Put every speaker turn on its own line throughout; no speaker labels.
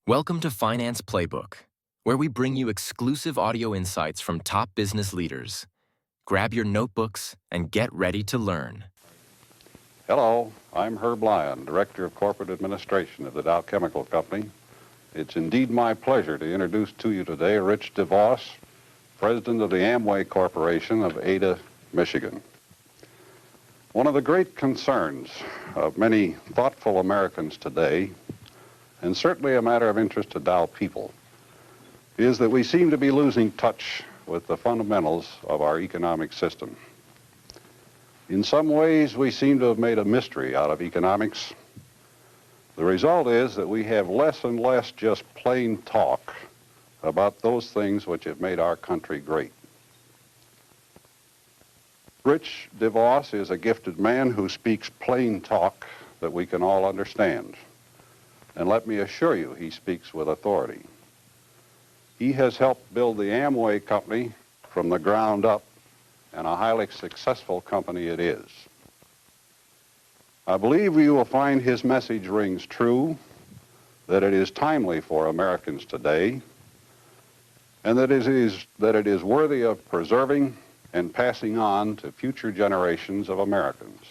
Welcome to Finance Playbook, where we bring you exclusive audio insights from top business leaders. Grab your notebooks and get ready to learn.
Hello, I'm Herb Lyon, Director of Corporate Administration of the Dow Chemical Company. It's indeed my pleasure to introduce to you today Rich Devos, President of the Amway Corporation of Ada, Michigan. One of the great concerns of many thoughtful Americans today, and certainly a matter of interest to Dow people, is that we seem to be losing touch with the fundamentals of our economic system. In some ways, we seem to have made a mystery out of economics. The result is that we have less and less just plain talk about those things which have made our country great. Rich Devos is a gifted man who speaks plain talk that we can all understand. And let me assure you, he speaks with authority. He has helped build the Amway Company from the ground up, and a highly successful company it is. I believe you will find his message rings true, that it is timely for Americans today, and that it is worthy of preserving and passing on to future generations of Americans.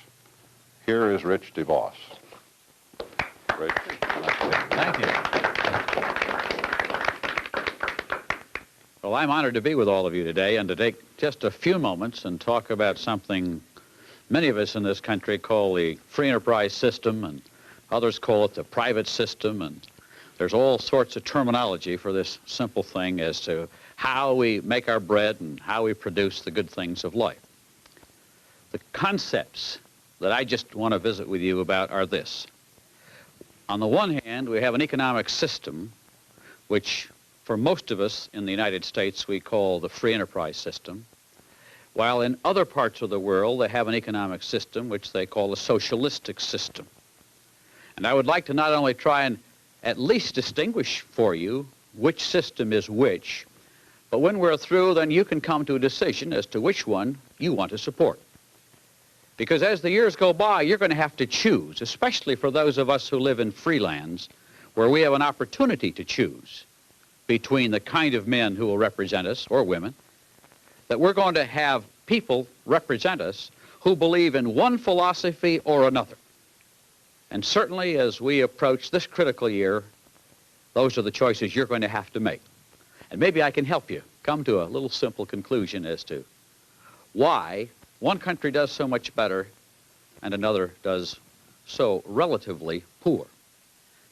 Here is Rich Devos. Rich.
Thank you. Well, I'm honored to be with all of you today and to take just a few moments and talk about something many of us in this country call the free enterprise system, and others call it the private system, and there's all sorts of terminology for this simple thing as to how we make our bread and how we produce the good things of life. The concepts that I just want to visit with you about are this. On the one hand, we have an economic system which, for most of us in the United States, we call the free enterprise system, while in other parts of the world, they have an economic system which they call the socialistic system. And I would like to not only try and at least distinguish for you which system is which, but when we're through, then you can come to a decision as to which one you want to support. Because as the years go by, you're going to have to choose, especially for those of us who live in free lands, where we have an opportunity to choose between the kind of men who will represent us, or women, that we're going to have people represent us who believe in one philosophy or another. And certainly as we approach this critical year, those are the choices you're going to have to make. And maybe I can help you come to a little simple conclusion as to why one country does so much better and another does so relatively poor.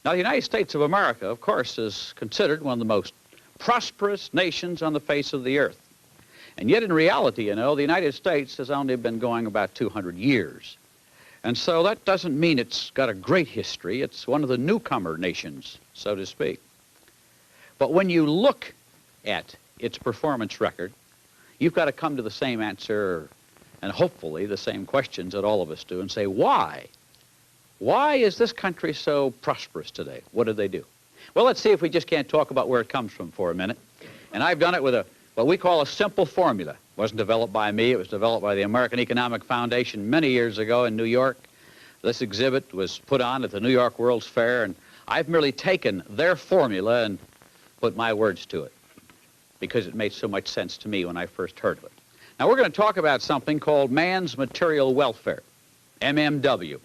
Now, the United States of America, of course, is considered one of the most prosperous nations on the face of the earth. And yet, in reality, you know, the United States has only been going about 200 years. And so that doesn't mean it's got a great history. It's one of the newcomer nations, so to speak. But when you look at its performance record, you've got to come to the same answer, and hopefully the same questions that all of us do, and say, why? Why is this country so prosperous today? What did they do? Well, let's see if we just can't talk about where it comes from for a minute. And I've done it with what we call a simple formula. It wasn't developed by me. It was developed by the American Economic Foundation many years ago in New York. This exhibit was put on at the New York World's Fair, and I've merely taken their formula and put my words to it because it made so much sense to me when I first heard of it. Now, we're going to talk about something called man's material welfare, MMW.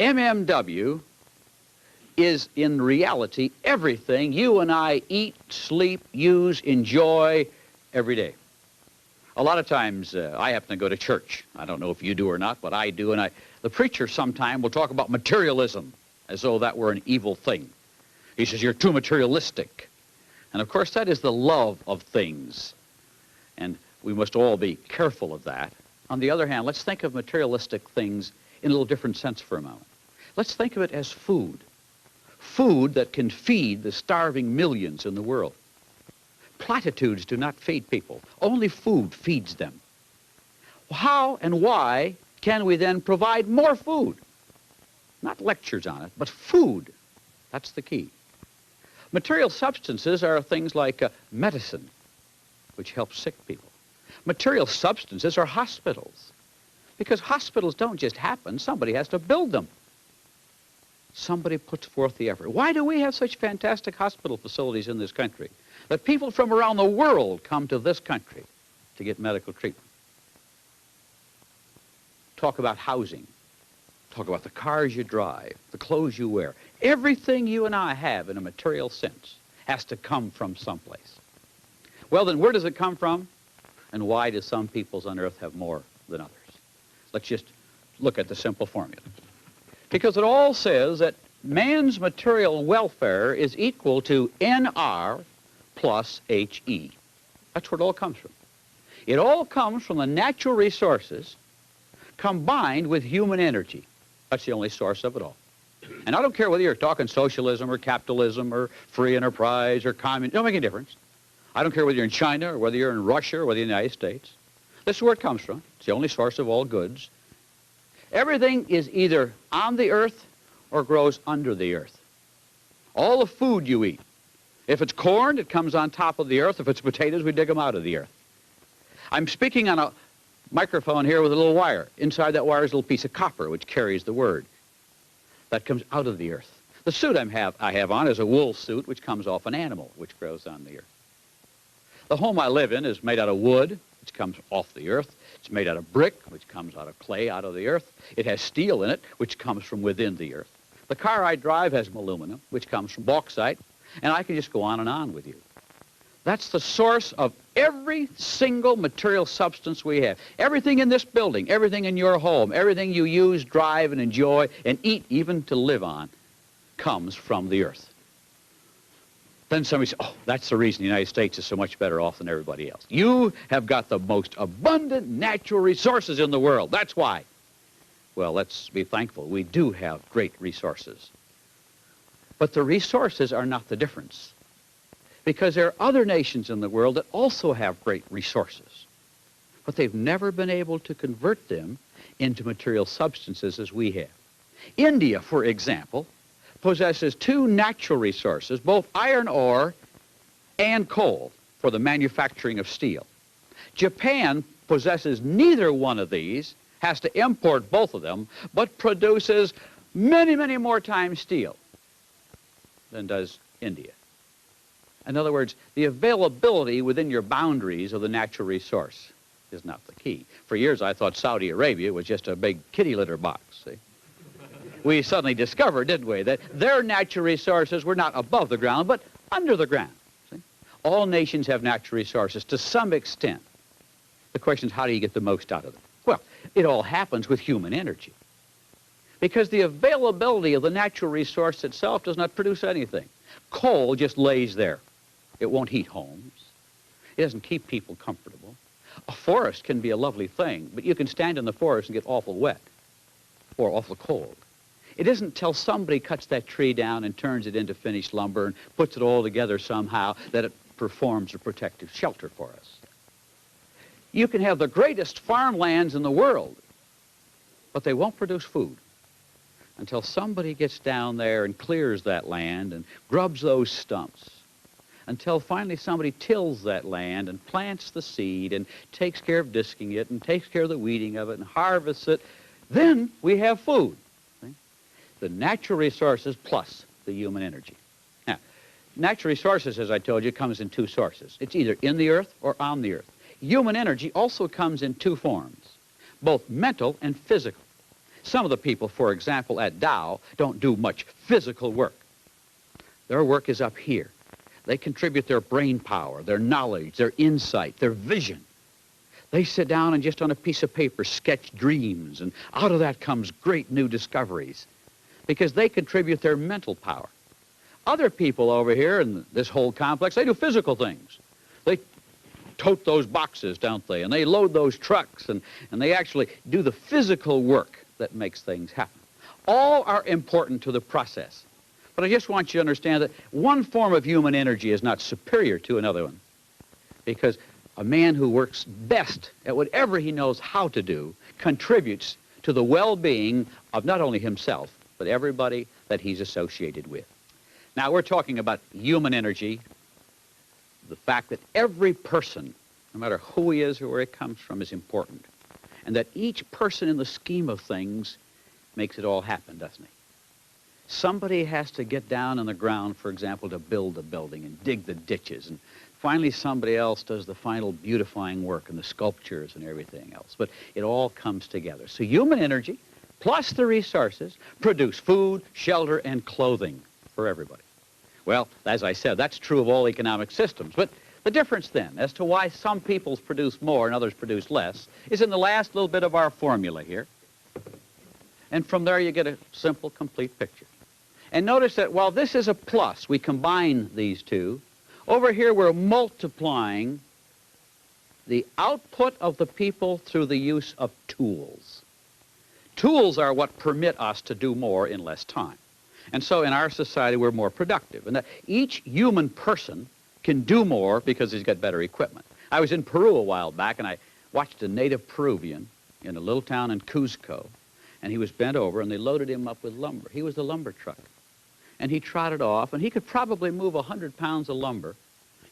MMW is, in reality, everything you and I eat, sleep, use, enjoy every day. A lot of times, I happen to go to church. I don't know if you do or not, but I do. And the preacher sometime will talk about materialism as though that were an evil thing. He says, you're too materialistic. And, of course, that is the love of things. And we must all be careful of that. On the other hand, let's think of materialistic things in a little different sense for a moment. Let's think of it as food. Food that can feed the starving millions in the world. Platitudes do not feed people. Only food feeds them. How and why can we then provide more food? Not lectures on it, but food. That's the key. Material substances are things like medicine, which helps sick people. Material substances are hospitals, because hospitals don't just happen. Somebody has to build them. somebody puts forth the effort. Why do we have such fantastic hospital facilities in this country that people from around the world come to this country to get medical treatment? Talk about housing. Talk about the cars you drive, the clothes you wear. Everything you and I have in a material sense has to come from someplace. Well, then where does it come from? And why do some peoples on earth have more than others? Let's just look at the simple formula. Because it all says that man's material welfare is equal to NR plus HE. That's where it all comes from. It all comes from the natural resources combined with human energy. That's the only source of it all. And I don't care whether you're talking socialism or capitalism or free enterprise or communism. It don't make any difference. I don't care whether you're in China or whether you're in Russia or whether you're in the United States. This is where it comes from. It's the only source of all goods. Everything is either on the earth or grows under the earth. All the food you eat. If it's corn, it comes on top of the earth. If it's potatoes, we dig them out of the earth. I'm speaking on a microphone here with a little wire. Inside that wire is a little piece of copper which carries the word. That comes out of the earth. The suit I have on is a wool suit which comes off an animal which grows on the earth. The home I live in is made out of wood, which comes off the earth. It's made out of brick, which comes out of clay out of the earth. It has steel in it, which comes from within the earth. The car I drive has aluminum, which comes from bauxite, and I can just go on with you. That's the source of every single material substance we have. Everything in this building, everything in your home, everything you use, drive, and enjoy, and eat even to live on, comes from the earth. Then somebody says, oh, that's the reason the United States is so much better off than everybody else. You have got the most abundant natural resources in the world. That's why. Well, let's be thankful. We do have great resources. But the resources are not the difference. Because there are other nations in the world that also have great resources. But they've never been able to convert them into material substances as we have. India, for example, possesses two natural resources, both iron ore and coal, for the manufacturing of steel. Japan possesses neither one of these, has to import both of them, but produces many, many more times steel than does India. In other words, the availability within your boundaries of the natural resource is not the key. For years I thought Saudi Arabia was just a big kitty litter box, see? We suddenly discovered, didn't we, that their natural resources were not above the ground, but under the ground. See? All nations have natural resources to some extent. The question is, how do you get the most out of them? Well, it all happens with human energy. Because the availability of the natural resource itself does not produce anything. Coal just lays there. It won't heat homes. It doesn't keep people comfortable. A forest can be a lovely thing, but you can stand in the forest and get awful wet or awful cold. It isn't till somebody cuts that tree down and turns it into finished lumber and puts it all together somehow that it performs a protective shelter for us. You can have the greatest farmlands in the world, but they won't produce food until somebody gets down there and clears that land and grubs those stumps, until finally somebody tills that land and plants the seed and takes care of disking it and takes care of the weeding of it and harvests it. Then we have food. See? The natural resources plus the human energy. Now, natural resources, as I told you, comes in two sources. It's either in the earth or on the earth. Human energy also comes in two forms, both mental and physical. Some of the people, for example, at Dow don't do much physical work. Their work is up here. They contribute their brain power, their knowledge, their insight, their vision. They sit down and just on a piece of paper sketch dreams, and out of that comes great new discoveries because they contribute their mental power. Other people over here in this whole complex, they do physical things. They tote those boxes, don't they? And they load those trucks, and they actually do the physical work that makes things happen. All are important to the process. But I just want you to understand that one form of human energy is not superior to another one. Because a man who works best at whatever he knows how to do contributes to the well-being of not only himself, but everybody that he's associated with. Now, we're talking about human energy, the fact that every person, no matter who he is or where he comes from, is important. And that each person in the scheme of things makes it all happen, doesn't he? Somebody has to get down on the ground, for example, to build the building and dig the ditches. And finally, somebody else does the final beautifying work and the sculptures and everything else. But it all comes together. So human energy, plus the resources, produce food, shelter, and clothing for everybody. Well, as I said, that's true of all economic systems. But the difference then, as to why some peoples produce more and others produce less, is in the last little bit of our formula here. And from there, you get a simple, complete picture. And notice that while this is a plus, we combine these two, over here we're multiplying the output of the people through the use of tools. Tools are what permit us to do more in less time. And so in our society, we're more productive. And that each human person can do more because he's got better equipment. I was in Peru a while back, and I watched a native Peruvian in a little town in Cuzco, and he was bent over, and they loaded him up with lumber. He was the lumber truck. And he trotted off, and he could probably move 100 pounds of lumber,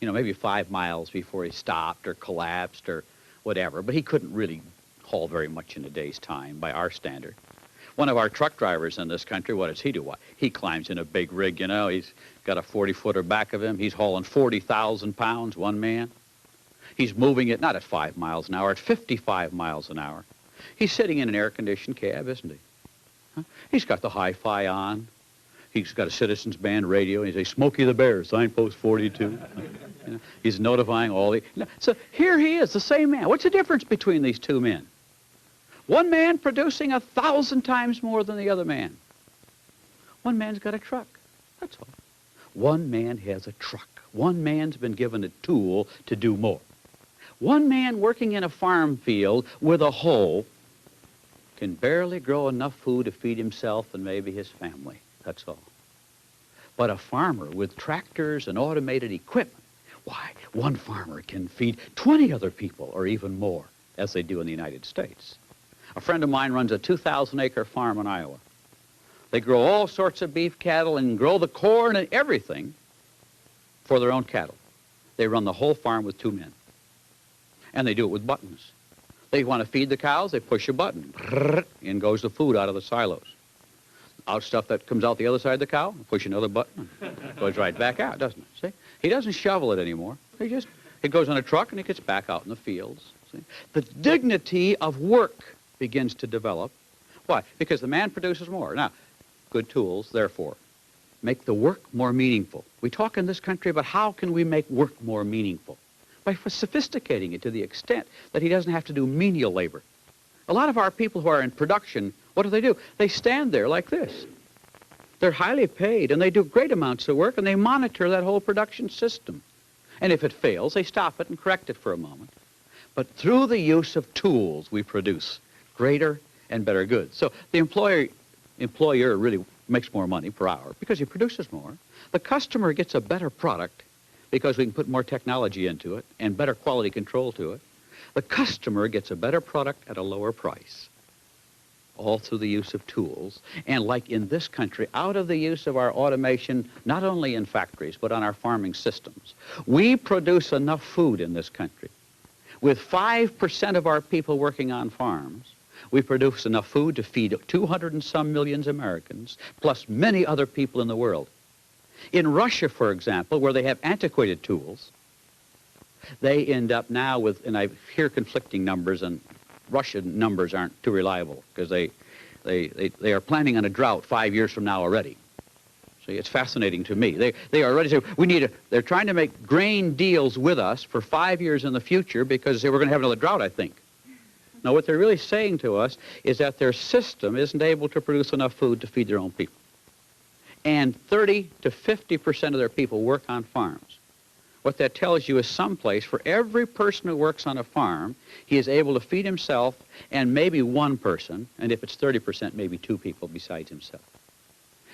you know, maybe 5 miles before he stopped or collapsed or whatever, but he couldn't really haul very much in a day's time by our standard. One of our truck drivers in this country, what does he do? What? He climbs in a big rig, you know. He's got a 40-footer back of him. He's hauling 40,000 pounds, one man. He's moving it not at 5 miles an hour, at 55 miles an hour. He's sitting in an air-conditioned cab, isn't he? Huh? He's got the hi-fi on. He's got a Citizens Band radio. He's a Smokey the Bear, signpost 42. You know, he's notifying all the... You know, so here he is, the same man. What's the difference between these two men? One man producing 1,000 times more than the other man. One man's got a truck. That's all. One man has a truck. One man's been given a tool to do more. One man working in a farm field with a hoe can barely grow enough food to feed himself and maybe his family. That's all. But a farmer with tractors and automated equipment, why, one farmer can feed 20 other people or even more, as they do in the United States. A friend of mine runs a 2,000-acre farm in Iowa. They grow all sorts of beef cattle and grow the corn and everything for their own cattle. They run the whole farm with 2 men. And they do it with buttons. They want to feed the cows, they push a button. In goes the food out of the silos. Out stuff that comes out the other side of the cow, push another button, it goes right back out, doesn't it? See? He doesn't shovel it anymore. It goes on a truck and it gets back out in the fields. See? The dignity of work begins to develop. Why? Because the man produces more. Now, good tools, therefore, make the work more meaningful. We talk in this country about how can we make work more meaningful? By sophisticating it to the extent that he doesn't have to do menial labor. A lot of our people who are in production, what do? They stand there like this. They're highly paid, and they do great amounts of work, and they monitor that whole production system. And if it fails, they stop it and correct it for a moment. But through the use of tools, we produce greater and better goods. So the employer really makes more money per hour because he produces more. The customer gets a better product because we can put more technology into it and better quality control to it. The customer gets a better product at a lower price, all through the use of tools. And like in this country, out of the use of our automation, not only in factories, but on our farming systems, we produce enough food in this country. With 5% of our people working on farms, we produce enough food to feed 200 and some million Americans, plus many other people in the world. In Russia, for example, where they have antiquated tools, they end up now with, and I hear conflicting numbers, and Russian numbers aren't too reliable because they are planning on a drought 5 years from now already. See, it's fascinating to me. They are already saying, they're trying to make grain deals with us for 5 years in the future because they were going to have another drought, I think. Now, what they're really saying to us is that their system isn't able to produce enough food to feed their own people. And 30 to 50% of their people work on farms. What that tells you is someplace for every person who works on a farm, he is able to feed himself and maybe one person, and if it's 30%, maybe 2 people besides himself.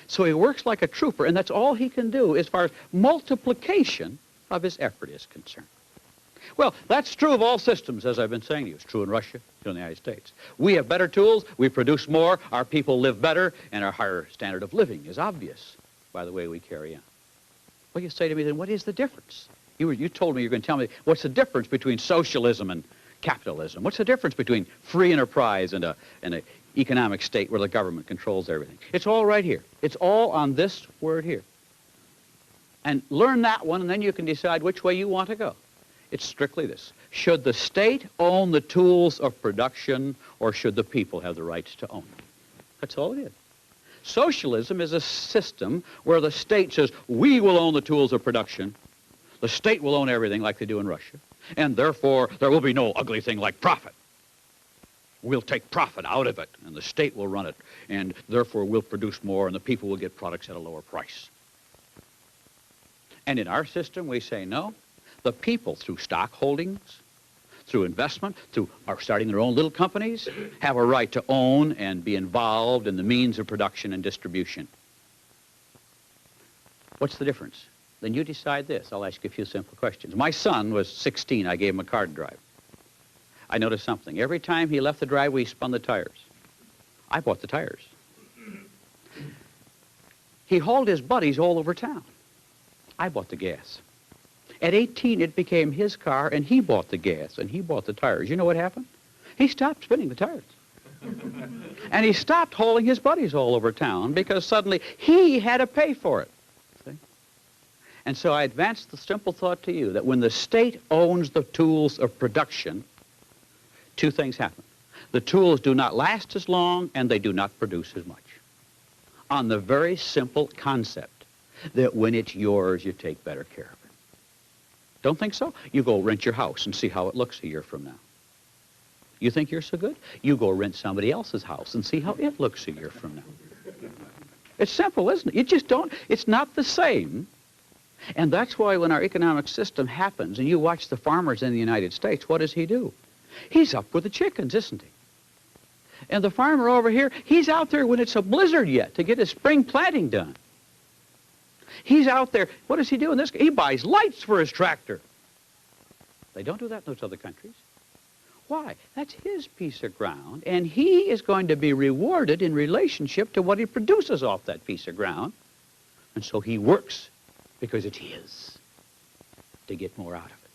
So he works like a trooper, and that's all he can do as far as multiplication of his effort is concerned. Well, that's true of all systems, as I've been saying to you. It's true in Russia, true in the United States. We have better tools, we produce more, our people live better, and our higher standard of living is obvious by the way we carry on. Well, you say to me, then what is the difference? You told me you were going to tell me what's the difference between socialism and capitalism. What's the difference between free enterprise and a economic state where the government controls everything. It's all right here. It's all on this word here. And learn that one, and then you can decide which way you want to go. It's strictly this. Should the state own the tools of production, or should the people have the rights to own them? That's all it is. Socialism is a system where the state says, we will own the tools of production. The state will own everything like they do in Russia. And therefore, there will be no ugly thing like profit. We'll take profit out of it, and the state will run it. And therefore, we'll produce more, and the people will get products at a lower price. And in our system, we say, no, the people, through stock holdings, through investment, through starting their own little companies, have a right to own and be involved in the means of production and distribution. What's the difference? Then you decide this. I'll ask you a few simple questions. My son was 16. I gave him a car to drive. I noticed something. Every time he left the driveway, he spun the tires. I bought the tires. He hauled his buddies all over town. I bought the gas. At 18, it became his car, and he bought the gas, and he bought the tires. You know what happened? He stopped spinning the tires. And he stopped hauling his buddies all over town because suddenly he had to pay for it. See? And so I advanced the simple thought to you that when the state owns the tools of production, two things happen. The tools do not last as long, and they do not produce as much. On the very simple concept that when it's yours, you take better care of it. Don't think so? You go rent your house and see how it looks a year from now. You think you're so good? You go rent somebody else's house and see how it looks a year from now. It's simple, isn't it? You just don't, it's not the same. And that's why when our economic system happens and you watch the farmers in the United States, what does he do? He's up with the chickens, isn't he? And the farmer over here, he's out there when it's a blizzard yet to get his spring planting done. He's out there. What does he do in this? He buys lights for his tractor. They don't do that in those other countries. Why? That's his piece of ground, and he is going to be rewarded in relationship to what he produces off that piece of ground. And so he works because it's his to get more out of it.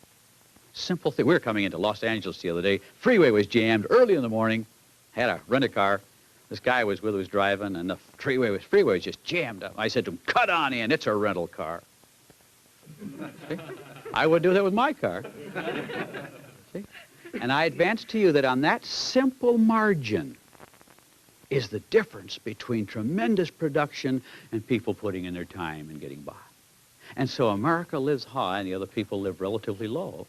Simple thing. We were coming into Los Angeles the other day. Freeway was jammed early in the morning. Had to rent a car. This guy was with us driving, and the freeway was just jammed up. I said to him, cut on in, it's a rental car. See? I would do that with my car. See? And I advance to you that on that simple margin is the difference between tremendous production and people putting in their time and getting by. And so America lives high and the other people live relatively low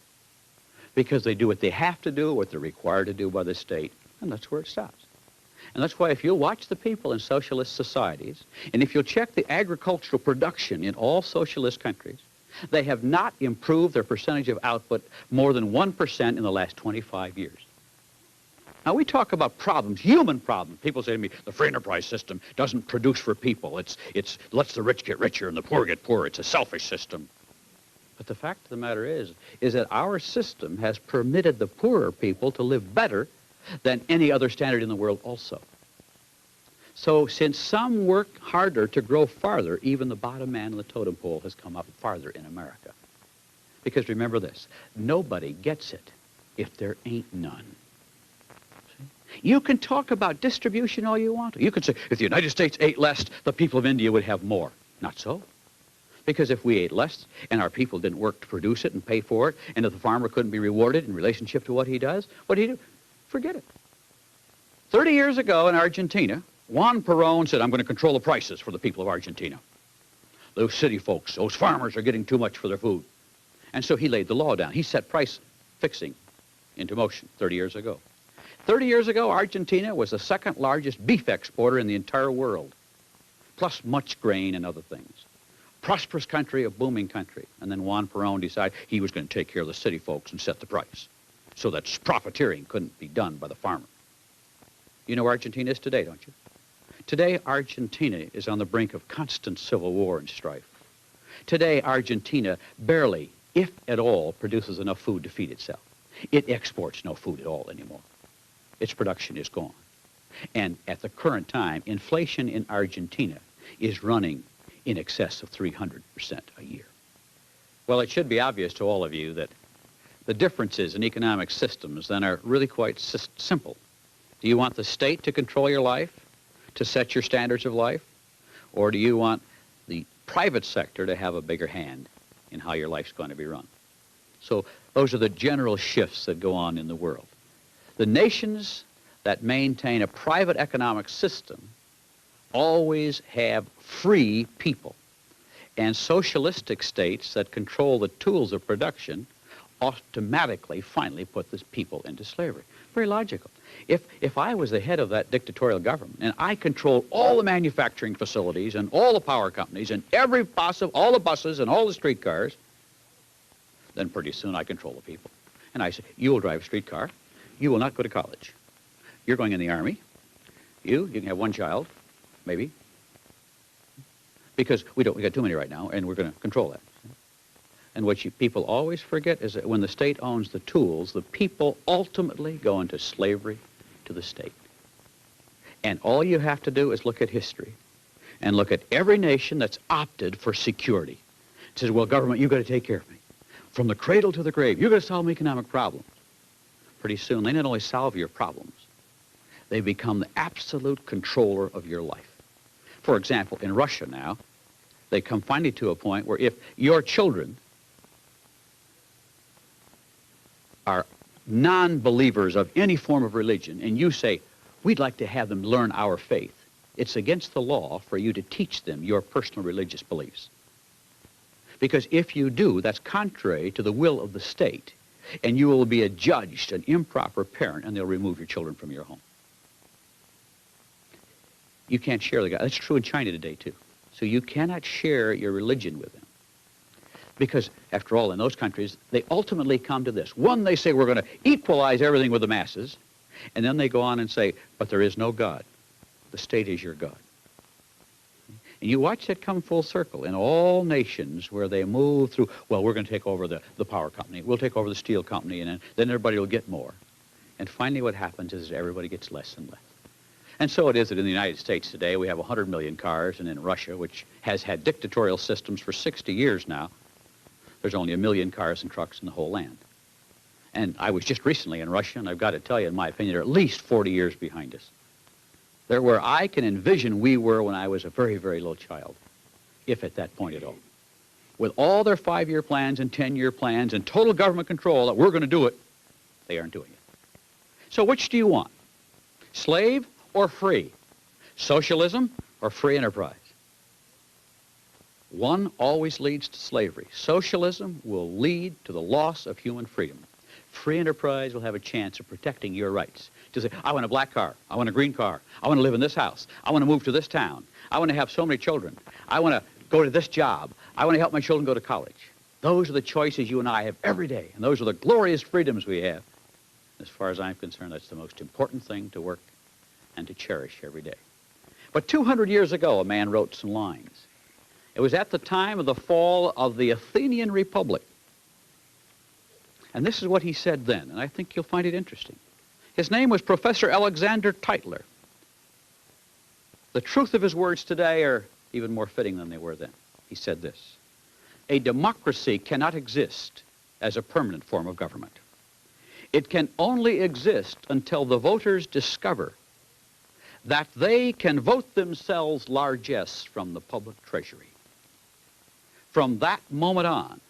because they do what they have to do, what they're required to do by the state, and that's where it stops. And that's why if you'll watch the people in socialist societies, and if you'll check the agricultural production in all socialist countries, they have not improved their percentage of output more than 1% in the last 25 years. Now, we talk about problems, human problems. People say to me, the free enterprise system doesn't produce for people. It's lets the rich get richer and the poor get poorer. It's a selfish system. But the fact of the matter is that our system has permitted the poorer people to live better than any other standard in the world also. So since some work harder to grow farther, even the bottom man on the totem pole has come up farther in America. Because remember this, nobody gets it if there ain't none. See? You can talk about distribution all you want to. You can say, if the United States ate less, the people of India would have more. Not so. Because if we ate less and our people didn't work to produce it and pay for it, and if the farmer couldn't be rewarded in relationship to what he does, what do you do? Forget it. 30 years ago in Argentina, Juan Perón said, I'm going to control the prices for the people of Argentina. Those city folks, those farmers are getting too much for their food. And so he laid the law down. He set price fixing into motion 30 years ago. 30 years ago, Argentina was the second largest beef exporter in the entire world, plus much grain and other things. Prosperous country, a booming country. And then Juan Perón decided he was going to take care of the city folks and set the price so that profiteering couldn't be done by the farmer. You know where Argentina is today, don't you? Today, Argentina is on the brink of constant civil war and strife. Today, Argentina barely, if at all, produces enough food to feed itself. It exports no food at all anymore. Its production is gone. And at the current time, inflation in Argentina is running in excess of 300% a year. Well, it should be obvious to all of you that the differences in economic systems then are really quite simple. Do you want the state to control your life, to set your standards of life? Or do you want the private sector to have a bigger hand in how your life's going to be run? So those are the general shifts that go on in the world. The nations that maintain a private economic system always have free people. And socialistic states that control the tools of production automatically finally put these people into slavery. Very logical. If I was the head of that dictatorial government and I controlled all the manufacturing facilities and all the power companies and every possible, all the buses and all the streetcars, then pretty soon I control the people. And I say, you will drive a streetcar. You will not go to college. You're going in the army. You can have one child, maybe. Because we got too many right now, and we're going to control that. And what people always forget is that when the state owns the tools, the people ultimately go into slavery to the state. And all you have to do is look at history and look at every nation that's opted for security. It says, well, government, you've got to take care of me. From the cradle to the grave, you're going to solve my economic problems. Pretty soon, they not only solve your problems, they become the absolute controller of your life. For example, in Russia now, they come finally to a point where if your children are non-believers of any form of religion, and you say, we'd like to have them learn our faith, it's against the law for you to teach them your personal religious beliefs. Because if you do, that's contrary to the will of the state, and you will be adjudged an improper parent, and they'll remove your children from your home. You can't share the God. That's true in China today, too. So you cannot share your religion with them. Because, after all, in those countries, they ultimately come to this. One, they say, we're going to equalize everything with the masses. And then they go on and say, but there is no God. The state is your God. And you watch that come full circle in all nations where they move through, well, we're going to take over the power company. We'll take over the steel company, and then everybody will get more. And finally what happens is everybody gets less and less. And so it is that in the United States today, we have 100 million cars, and in Russia, which has had dictatorial systems for 60 years now, there's only 1 million cars and trucks in the whole land. And I was just recently in Russia, and I've got to tell you, in my opinion, they're at least 40 years behind us. They're where I can envision we were when I was a very, very little child, if at that point at all. With all their 5-year plans and 10-year plans and total government control that we're going to do it, they aren't doing it. So which do you want? Slave or free? Socialism or free enterprise? One always leads to slavery. Socialism will lead to the loss of human freedom. Free enterprise will have a chance of protecting your rights. To say, I want a black car, I want a green car, I want to live in this house, I want to move to this town, I want to have so many children, I want to go to this job, I want to help my children go to college. Those are the choices you and I have every day, and those are the glorious freedoms we have. As far as I'm concerned, that's the most important thing to work and to cherish every day. But 200 years ago, a man wrote some lines. It was at the time of the fall of the Athenian Republic. And this is what he said then, and I think you'll find it interesting. His name was Professor Alexander Tytler. The truth of his words today are even more fitting than they were then. He said this: a democracy cannot exist as a permanent form of government. It can only exist until the voters discover that they can vote themselves largesse from the public treasury. From that moment on,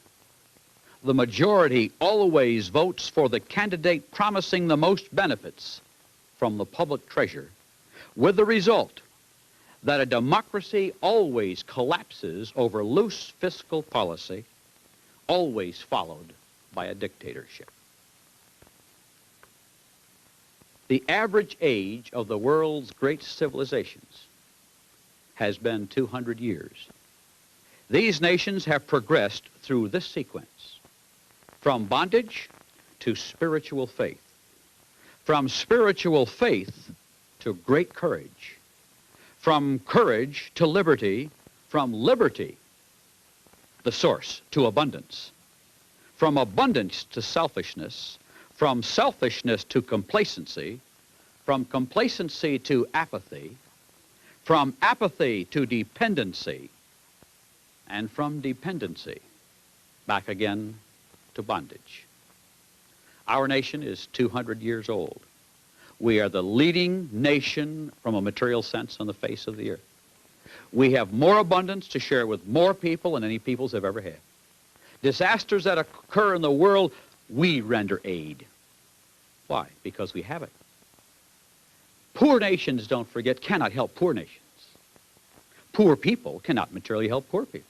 the majority always votes for the candidate promising the most benefits from the public treasure, with the result that a democracy always collapses over loose fiscal policy, always followed by a dictatorship. The average age of the world's great civilizations has been 200 years. These nations have progressed through this sequence: from bondage to spiritual faith, from spiritual faith to great courage, from courage to liberty, from liberty, the source, to abundance, from abundance to selfishness, from selfishness to complacency, from complacency to apathy, from apathy to dependency, and from dependency back again to bondage. Our nation is 200 years old. We are the leading nation from a material sense on the face of the earth. We have more abundance to share with more people than any peoples have ever had. Disasters that occur in the world, we render aid. Why? Because we have it. Poor nations, don't forget, cannot help poor nations. Poor people cannot materially help poor people.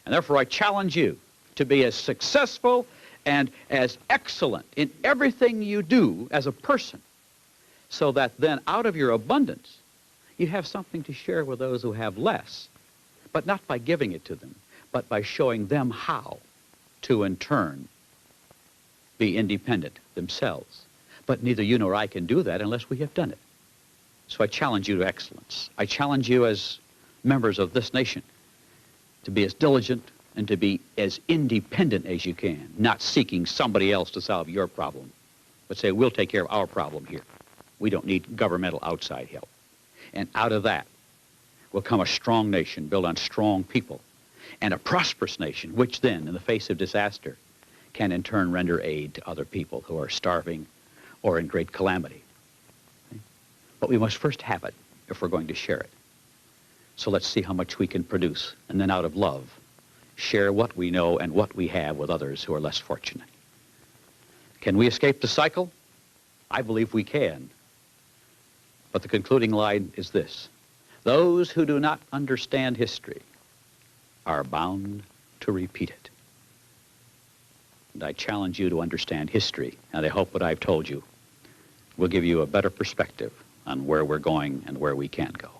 And therefore I challenge you to be as successful and as excellent in everything you do as a person, so that then out of your abundance, you have something to share with those who have less, but not by giving it to them, but by showing them how to, in turn, be independent themselves. But neither you nor I can do that unless we have done it. So I challenge you to excellence. I challenge you as members of this nation to be as diligent and to be as independent as you can, not seeking somebody else to solve your problem, but say, we'll take care of our problem here. We don't need governmental outside help. And out of that will come a strong nation built on strong people, and a prosperous nation, which then, in the face of disaster, can in turn render aid to other people who are starving or in great calamity. But we must first have it if we're going to share it. So let's see how much we can produce, and then out of love, share what we know and what we have with others who are less fortunate. Can we escape the cycle? I believe we can. But the concluding line is this: those who do not understand history are bound to repeat it. And I challenge you to understand history, and I hope what I've told you will give you a better perspective on where we're going and where we can go.